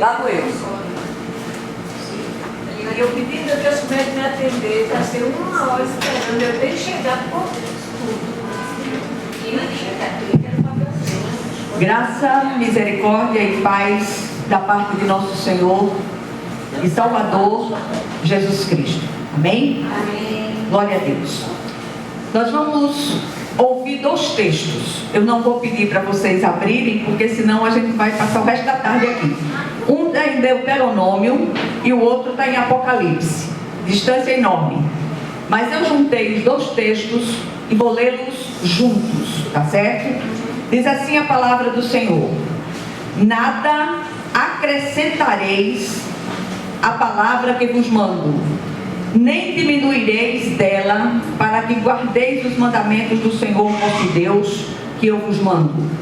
Lá vou eu. E eu pedindo a Deus para me atender, está sendo 1 hora esperando, eu tenho chegado por tudo. E não chega aqui, quero fazer assim. Graça, misericórdia e paz da parte de nosso Senhor e Salvador Jesus Cristo. Amém? Amém. Glória a Deus. Nós vamos ouvir 2 textos. Eu não vou pedir para vocês abrirem, porque senão a gente vai passar o resto da tarde aqui. Um está em Deuteronômio e o outro está em Apocalipse. Distância enorme. Mas eu juntei os 2 textos e vou lê-los juntos, tá certo? Diz assim a palavra do Senhor: nada acrescentareis à palavra que vos mando, nem diminuireis dela, para que guardeis os mandamentos do Senhor vosso Deus, que eu vos mando.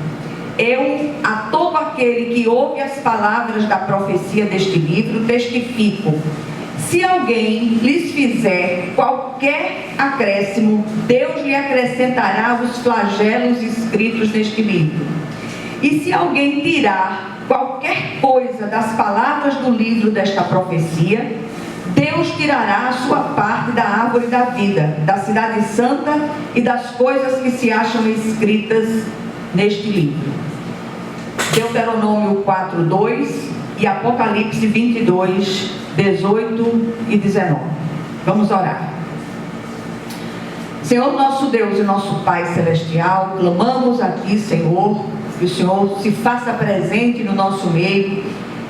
Eu, a todo aquele que ouve as palavras da profecia deste livro, testifico: se alguém lhes fizer qualquer acréscimo, Deus lhe acrescentará os flagelos escritos neste livro. E se alguém tirar qualquer coisa das palavras do livro desta profecia, Deus tirará a sua parte da árvore da vida, da cidade santa e das coisas que se acham escritas neste livro. Deuteronômio 4:2 e Apocalipse 22, 18 e 19. Vamos orar. Senhor nosso Deus e nosso Pai Celestial, clamamos aqui, Senhor, que o Senhor se faça presente no nosso meio,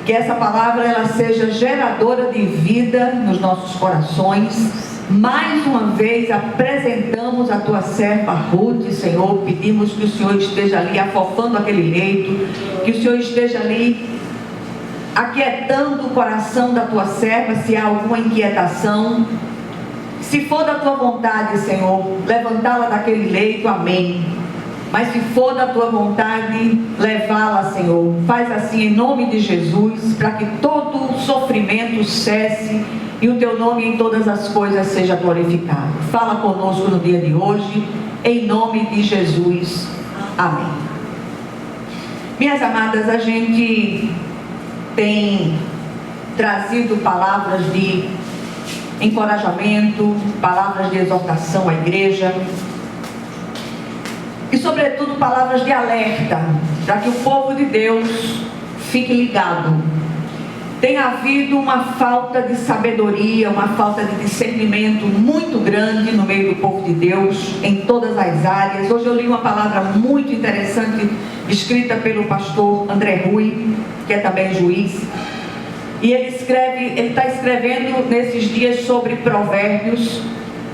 que essa palavra ela seja geradora de vida nos nossos corações. Mais uma vez apresentamos a tua serva Ruth, Senhor, pedimos que o Senhor esteja ali afofando aquele leito, que o Senhor esteja ali aquietando o coração da tua serva, se há alguma inquietação. Se for da tua vontade, Senhor, levantá-la daquele leito, amém. Mas se for da tua vontade, levá-la, Senhor. Faz assim em nome de Jesus, para que todo sofrimento cesse e o teu nome em todas as coisas seja glorificado. Fala conosco no dia de hoje, em nome de Jesus, amém. Minhas amadas, a gente tem trazido palavras de encorajamento, palavras de exortação à igreja e sobretudo palavras de alerta, para que o povo de Deus fique ligado. Tem havido uma falta de sabedoria, uma falta de discernimento muito grande no meio do povo de Deus, em todas as áreas. Hoje eu li uma palavra muito interessante, escrita pelo pastor André Rui, que é também juiz. E ele está escrevendo nesses dias sobre provérbios,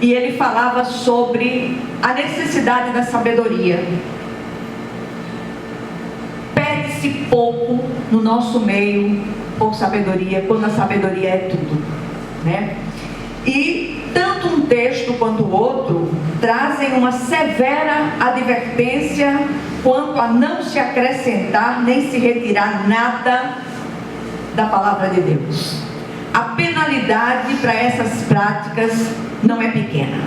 e ele falava sobre a necessidade da sabedoria. Pede-se pouco no nosso meio por sabedoria, quando a sabedoria é tudo, né? E tanto um texto quanto o outro trazem uma severa advertência quanto a não se acrescentar nem se retirar nada da palavra de Deus. A penalidade para essas práticas não é pequena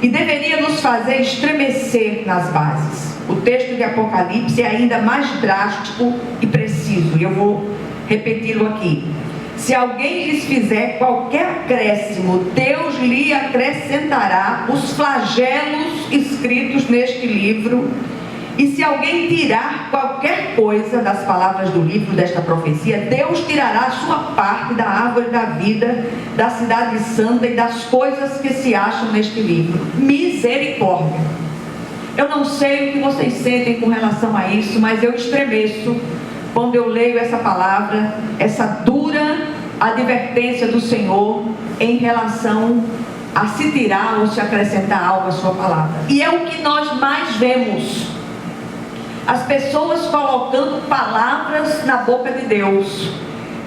e deveria nos fazer estremecer nas bases. O texto de Apocalipse é ainda mais drástico e preciso, e eu vou repeti-lo aqui. Se alguém lhes fizer qualquer acréscimo, Deus lhe acrescentará os flagelos escritos neste livro. E se alguém tirar qualquer coisa das palavras do livro desta profecia, Deus tirará a sua parte da árvore da vida, da cidade santa e das coisas que se acham neste livro. Misericórdia! Eu não sei o que vocês sentem com relação a isso, mas eu estremeço quando eu leio essa palavra, essa dura advertência do Senhor em relação a se tirar ou se acrescentar algo à sua palavra. E é o que nós mais vemos. As pessoas colocando palavras na boca de Deus,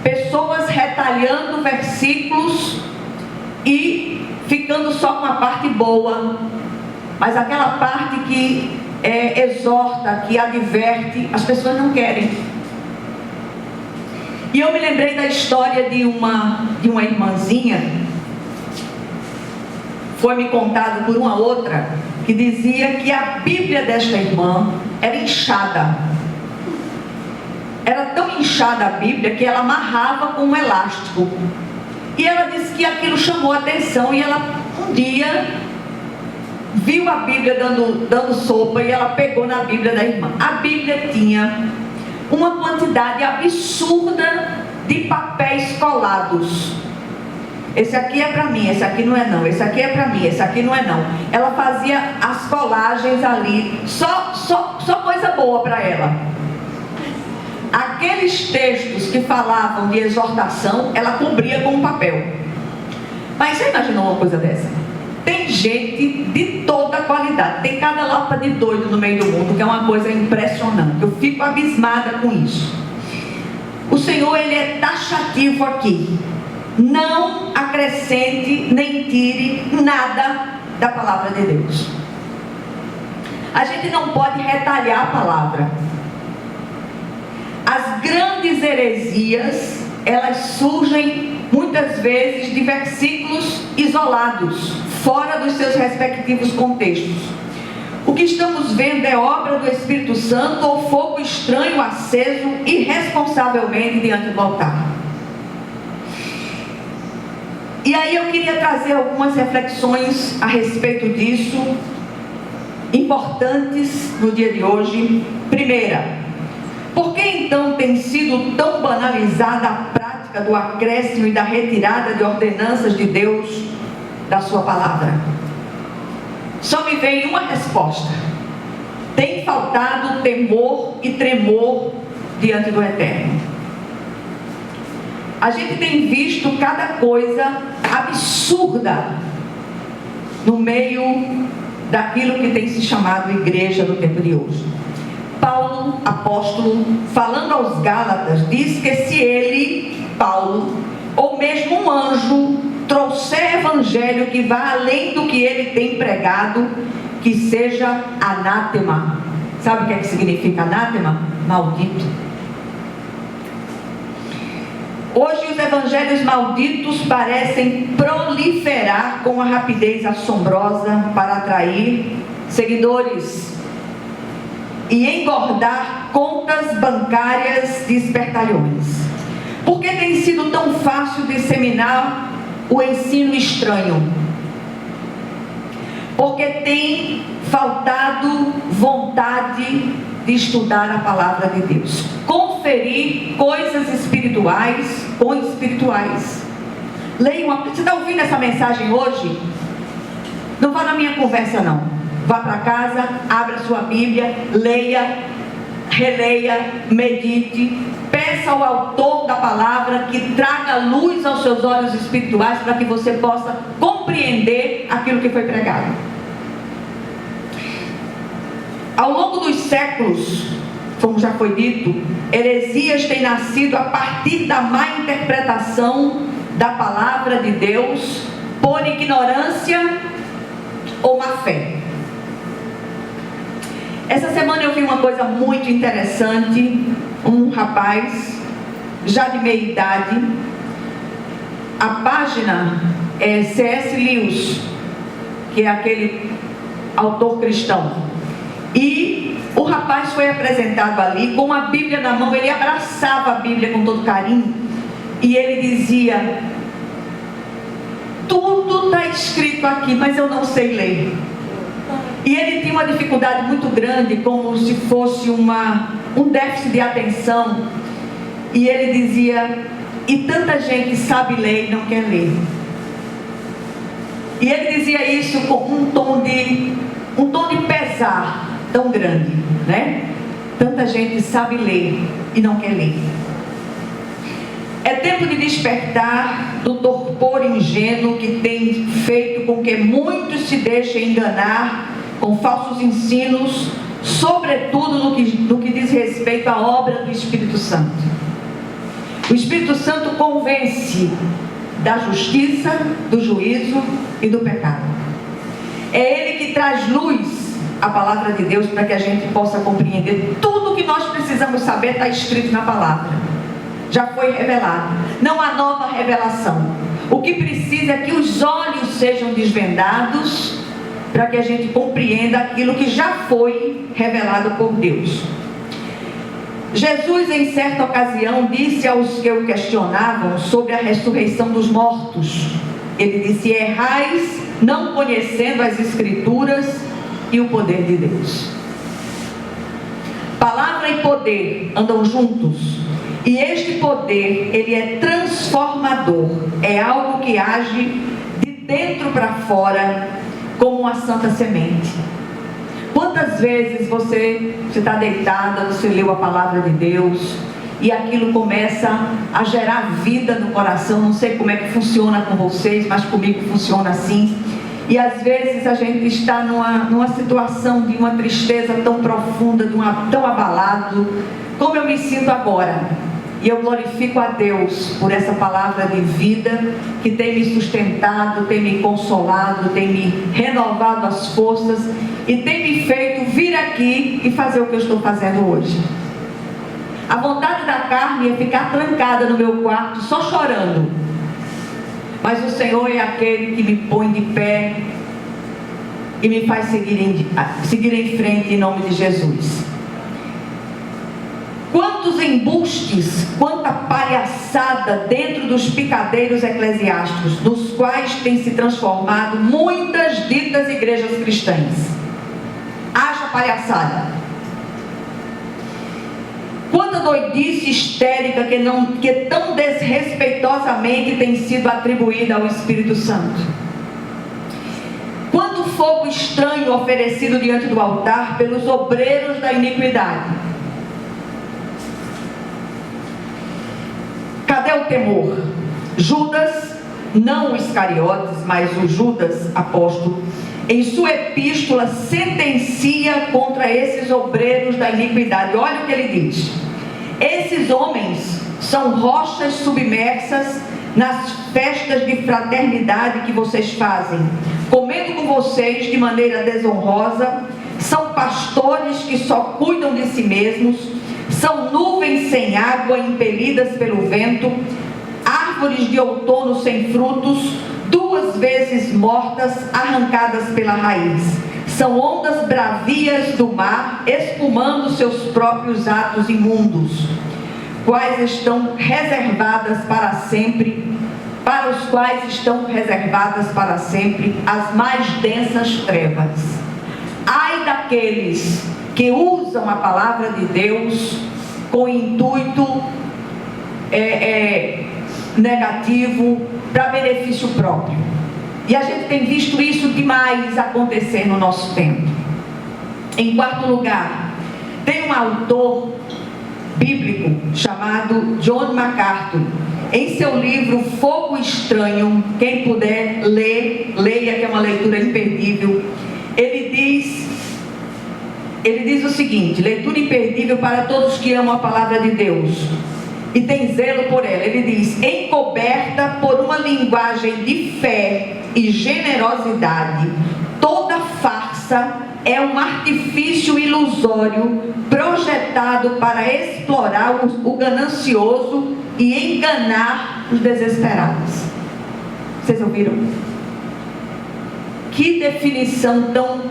pessoas retalhando versículos e ficando só com a parte boa, mas aquela parte que exorta, que adverte, as pessoas não querem. E eu me lembrei da história de uma irmãzinha, foi-me contado por uma outra, que dizia que a Bíblia desta irmã era inchada. era tão inchada a Bíblia que ela amarrava com um elástico. E ela disse que aquilo chamou a atenção, e ela um dia viu a Bíblia dando sopa, e ela pegou na Bíblia da irmã. A Bíblia tinha uma quantidade absurda de papéis colados. Esse aqui é para mim, esse aqui não é não, esse aqui é para mim, esse aqui não é não. Ela fazia as colagens ali, só coisa boa para ela. Aqueles textos que falavam de exortação, ela cobria com um papel. Mas você imaginou uma coisa dessa? Tem gente de toda qualidade, tem cada lapa de doido no meio do mundo, que é uma coisa impressionante. Eu fico abismada com isso. O Senhor, Ele é taxativo aqui. Não acrescente nem tire nada da palavra de Deus. A gente não pode retalhar a palavra. As grandes heresias, elas surgem muitas vezes de versículos isolados, fora dos seus respectivos contextos. O que estamos vendo é obra do Espírito Santo ou fogo estranho aceso irresponsavelmente diante do altar. E aí eu queria trazer algumas reflexões a respeito disso, importantes no dia de hoje. Primeira, por que então tem sido tão banalizada a prática do acréscimo e da retirada de ordenanças de Deus da sua palavra? Só me vem uma resposta: tem faltado temor e tremor diante do Eterno. A gente tem visto cada coisa absurda no meio daquilo que tem se chamado igreja no tempo de hoje. Paulo, apóstolo, falando aos Gálatas, diz que se ele, Paulo, ou mesmo um anjo, trouxer evangelho que vá além do que ele tem pregado, que seja anátema. Sabe o que é que significa anátema? Maldito. Hoje os evangelhos malditos parecem proliferar com uma rapidez assombrosa para atrair seguidores e engordar contas bancárias de espertalhões. Por que tem sido tão fácil disseminar o ensino estranho? Porque tem faltado vontade de estudar a palavra de Deus, conferir coisas espirituais com espirituais. Leia você está ouvindo essa mensagem hoje? Não vá na minha conversa não. Vá para casa, abra sua Bíblia, leia, releia, medite, peça ao autor da palavra que traga luz aos seus olhos espirituais para que você possa compreender aquilo que foi pregado. Ao longo dos séculos, como já foi dito, heresias têm nascido a partir da má interpretação da palavra de Deus por ignorância ou má fé. Essa semana eu vi uma coisa muito interessante. Um rapaz, já de meia idade, a página é C.S. Lewis, que é aquele autor cristão. E o rapaz foi apresentado ali com a Bíblia na mão. Ele abraçava a Bíblia com todo carinho e ele dizia: tudo está escrito aqui, mas eu não sei ler. E ele tinha uma dificuldade muito grande, como se fosse um déficit de atenção. E ele dizia: e tanta gente sabe ler e não quer ler. E ele dizia isso com um tom de pesar tão grande, né? Tanta gente sabe ler e não quer ler. É tempo de despertar do torpor ingênuo que tem feito com que muitos se deixem enganar com falsos ensinos, sobretudo no que diz respeito à obra do Espírito Santo. O Espírito Santo convence da justiça, do juízo e do pecado. É Ele que traz luz à palavra de Deus para que a gente possa compreender tudo o que nós precisamos saber. Está escrito na palavra, já foi revelado, não há nova revelação. O que precisa é que os olhos sejam desvendados para que a gente compreenda aquilo que já foi revelado por Deus. Jesus, em certa ocasião, disse aos que o questionavam sobre a ressurreição dos mortos. Ele disse: errais, não conhecendo as Escrituras e o poder de Deus. Palavra e poder andam juntos. E este poder, ele é transformador. É algo que age de dentro para fora, como uma santa semente. Quantas vezes você está deitada, você leu a palavra de Deus e aquilo começa a gerar vida no coração? Não sei como é que funciona com vocês, mas comigo funciona assim. E às vezes a gente está numa situação de uma tristeza tão profunda, tão abalado, como eu me sinto agora. E eu glorifico a Deus por essa palavra de vida que tem me sustentado, tem me consolado, tem me renovado as forças e tem me feito vir aqui e fazer o que eu estou fazendo hoje. A vontade da carne é ficar trancada no meu quarto só chorando. Mas o Senhor é aquele que me põe de pé e me faz seguir em frente em nome de Jesus. Quantos embustes, quanta palhaçada dentro dos picadeiros eclesiásticos, nos quais tem se transformado muitas ditas igrejas cristãs. Haja palhaçada. Quanta doidice histérica que tão desrespeitosamente tem sido atribuída ao Espírito Santo. Quanto fogo estranho oferecido diante do altar pelos obreiros da iniquidade. Cadê o temor? Judas, não o Iscariotes, mas o Judas apóstolo, em sua epístola sentencia contra esses obreiros da iniquidade. Olha o que ele diz: esses homens são rochas submersas nas festas de fraternidade que vocês fazem, comendo com vocês de maneira desonrosa, são pastores que só cuidam de si mesmos, são nuvens sem água impelidas pelo vento, árvores de outono sem frutos, 2 vezes mortas, arrancadas pela raiz. São ondas bravias do mar, espumando seus próprios atos imundos, quais estão reservadas para sempre, para os quais estão reservadas para sempre as mais densas trevas. Ai daqueles que usam a palavra de Deus com intuito negativo para benefício próprio. E a gente tem visto isso demais acontecer no nosso tempo. Em quarto lugar, tem um autor bíblico chamado John MacArthur. Em seu livro Fogo Estranho, quem puder ler, leia, que é uma leitura imperdível. Ele diz o seguinte: leitura imperdível para todos que amam a palavra de Deus e tem zelo por ela. Ele diz: encoberta por uma linguagem de fé e generosidade, toda farsa é um artifício ilusório projetado para explorar o ganancioso e enganar os desesperados. Vocês ouviram? Que definição tão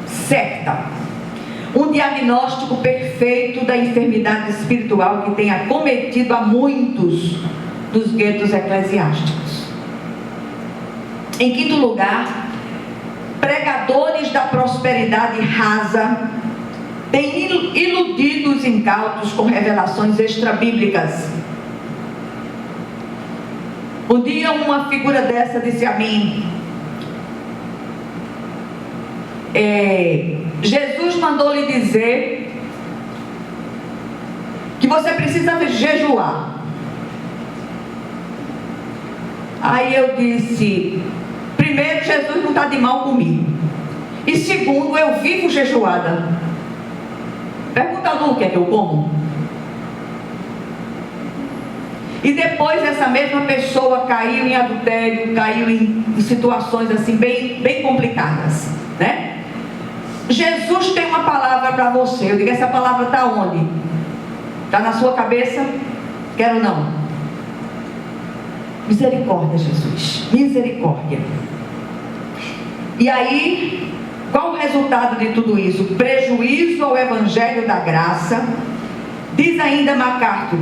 certa. Um diagnóstico perfeito da enfermidade espiritual que tem acometido a muitos dos guetos eclesiásticos. Em quinto lugar, pregadores da prosperidade rasa têm iludido os incautos com revelações extrabíblicas. Um dia uma figura dessa disse a mim: Jesus mandou lhe dizer que você precisa jejuar. Aí eu disse: primeiro, Jesus não está de mal comigo, e segundo, eu vivo jejuada. Pergunta a Lu o que é que eu como. E depois essa mesma pessoa caiu em adultério, caiu em situações assim bem complicadas, né? Jesus tem uma palavra para você. Eu digo: essa palavra está onde? Está na sua cabeça? Quero não. Misericórdia, Jesus, misericórdia. E aí Qual o resultado de tudo isso? Prejuízo ao Evangelho da Graça. Diz ainda MacArthur,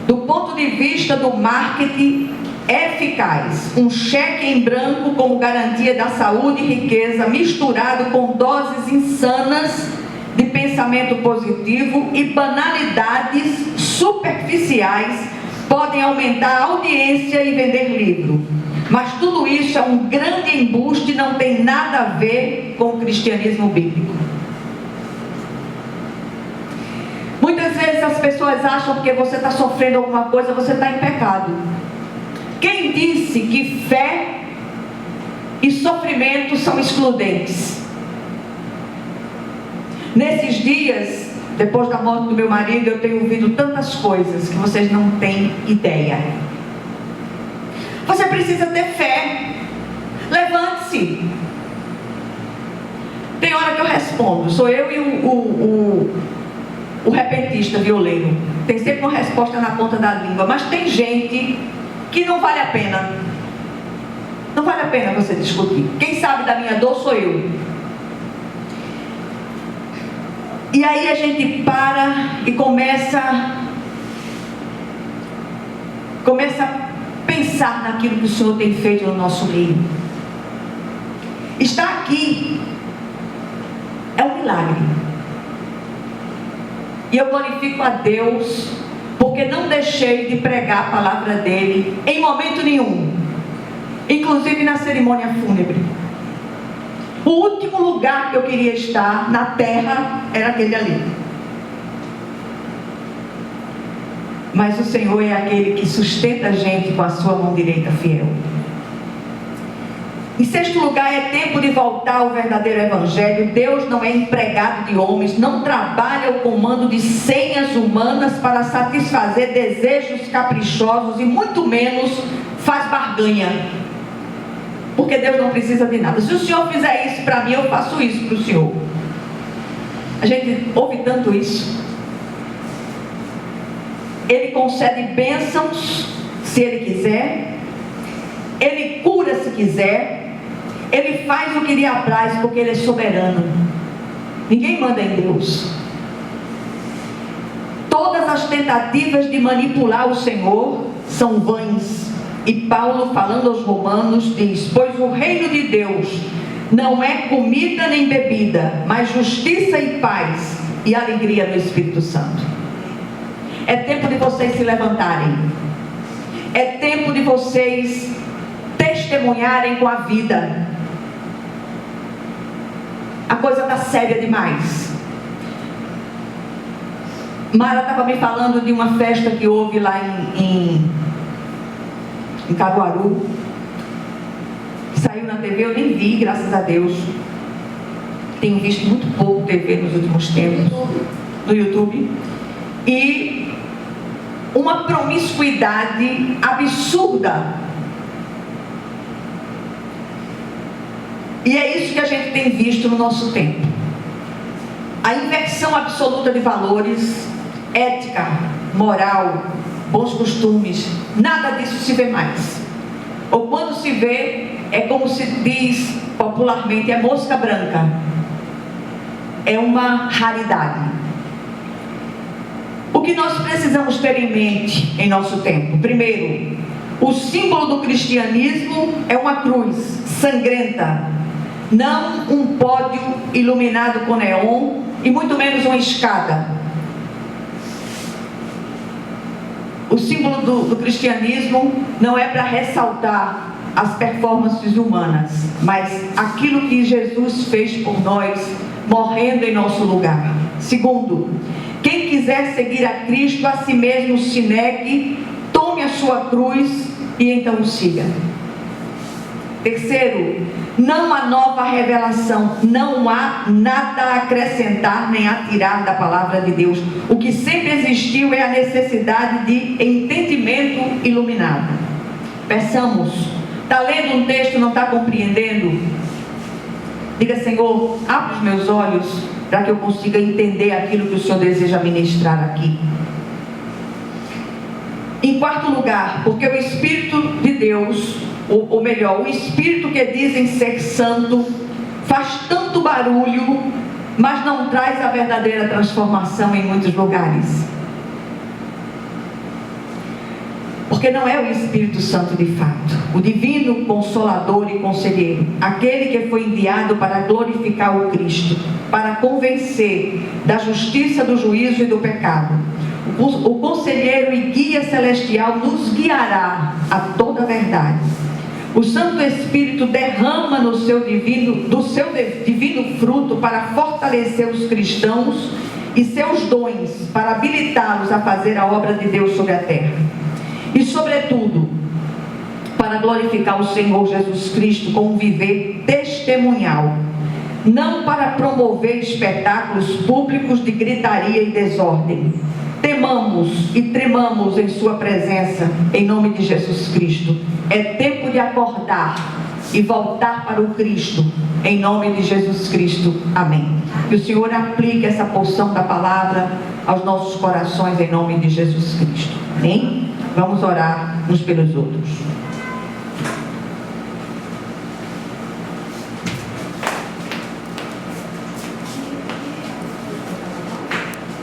do ponto de vista do marketing eficaz, um cheque em branco como garantia da saúde e riqueza, misturado com doses insanas de pensamento positivo e banalidades superficiais, podem aumentar a audiência e vender livro. Mas tudo isso é um grande embuste e não tem nada a ver com o cristianismo bíblico. Muitas vezes as pessoas acham que porque você está sofrendo alguma coisa, você está em pecado. Quem disse que fé e sofrimento são excludentes? Nesses dias, depois da morte do meu marido, eu tenho ouvido tantas coisas que vocês não têm ideia. Você precisa ter fé. Levante-se. Tem hora que eu respondo. Sou eu e o repentista violeiro. Tem sempre uma resposta na ponta da língua. Mas tem gente que não vale a pena. Não vale a pena você discutir. Quem sabe da minha dor sou eu. E aí a gente para e começa a pensar naquilo que o Senhor tem feito no nosso meio. Estar aqui é um milagre. E eu glorifico a Deus porque não deixei de pregar a palavra dele em momento nenhum, inclusive na cerimônia fúnebre. O último lugar que eu queria estar na terra era aquele ali. Mas o Senhor é aquele que sustenta a gente com a sua mão direita fiel. Em sexto lugar, é tempo de voltar ao verdadeiro evangelho. Deus não é empregado de homens, não trabalha ao comando de senhas humanas para satisfazer desejos caprichosos e muito menos faz barganha. Porque Deus não precisa de nada. Se o Senhor fizer isso para mim, eu faço isso para o Senhor. A gente ouve tanto isso. Ele concede bênçãos se Ele quiser. Ele cura se quiser. Ele faz o que lhe apraz porque Ele é soberano. Ninguém manda em Deus. Todas as tentativas de manipular o Senhor são vãs. E Paulo, falando aos romanos, diz: pois o reino de Deus não é comida nem bebida, mas justiça e paz e alegria no Espírito Santo. É tempo de vocês se levantarem. É tempo de vocês testemunharem com a vida. A coisa está séria demais. Mara estava me falando de uma festa que houve lá em Caruaru. Saiu na TV, eu nem vi, graças a Deus. Tenho visto muito pouco TV nos últimos tempos. No YouTube. E uma promiscuidade absurda. E é isso que a gente tem visto no nosso tempo. A inversão absoluta de valores, ética, moral, bons costumes, nada disso se vê mais. Ou quando se vê, é como se diz popularmente, é mosca branca. É uma raridade. O que nós precisamos ter em mente em nosso tempo? Primeiro, o símbolo do cristianismo é uma cruz sangrenta, não um pódio iluminado com neon e muito menos uma escada. O símbolo do cristianismo não é para ressaltar as performances humanas, mas aquilo que Jesus fez por nós, morrendo em nosso lugar. Segundo, quem quiser seguir a Cristo, a si mesmo se negue, tome a sua cruz e então o siga. Terceiro, não há nova revelação, não há nada a acrescentar nem a tirar da palavra de Deus. O que sempre existiu é a necessidade de entendimento iluminado. Peçamos, está lendo um texto, não está compreendendo? Diga: Senhor, abre os meus olhos para que eu consiga entender aquilo que o Senhor deseja ministrar aqui. Em quarto lugar, porque o Espírito de Deus, ou melhor, o Espírito que dizem ser santo, faz tanto barulho, mas não traz a verdadeira transformação em muitos lugares. Porque não é o Espírito Santo de fato, o divino consolador e conselheiro, aquele que foi enviado para glorificar o Cristo, para convencer da justiça, do juízo e do pecado. O conselheiro e guia celestial nos guiará a toda a verdade. O Santo Espírito derrama do seu divino fruto para fortalecer os cristãos e seus dons, para habilitá-los a fazer a obra de Deus sobre a terra. E sobretudo, para glorificar o Senhor Jesus Cristo com um viver testemunhal, não para promover espetáculos públicos de gritaria e desordem. Temamos e tremamos em sua presença, em nome de Jesus Cristo. É tempo de acordar e voltar para o Cristo, em nome de Jesus Cristo. Amém. Que o Senhor aplique essa porção da palavra aos nossos corações, em nome de Jesus Cristo. Amém? Vamos orar uns pelos outros.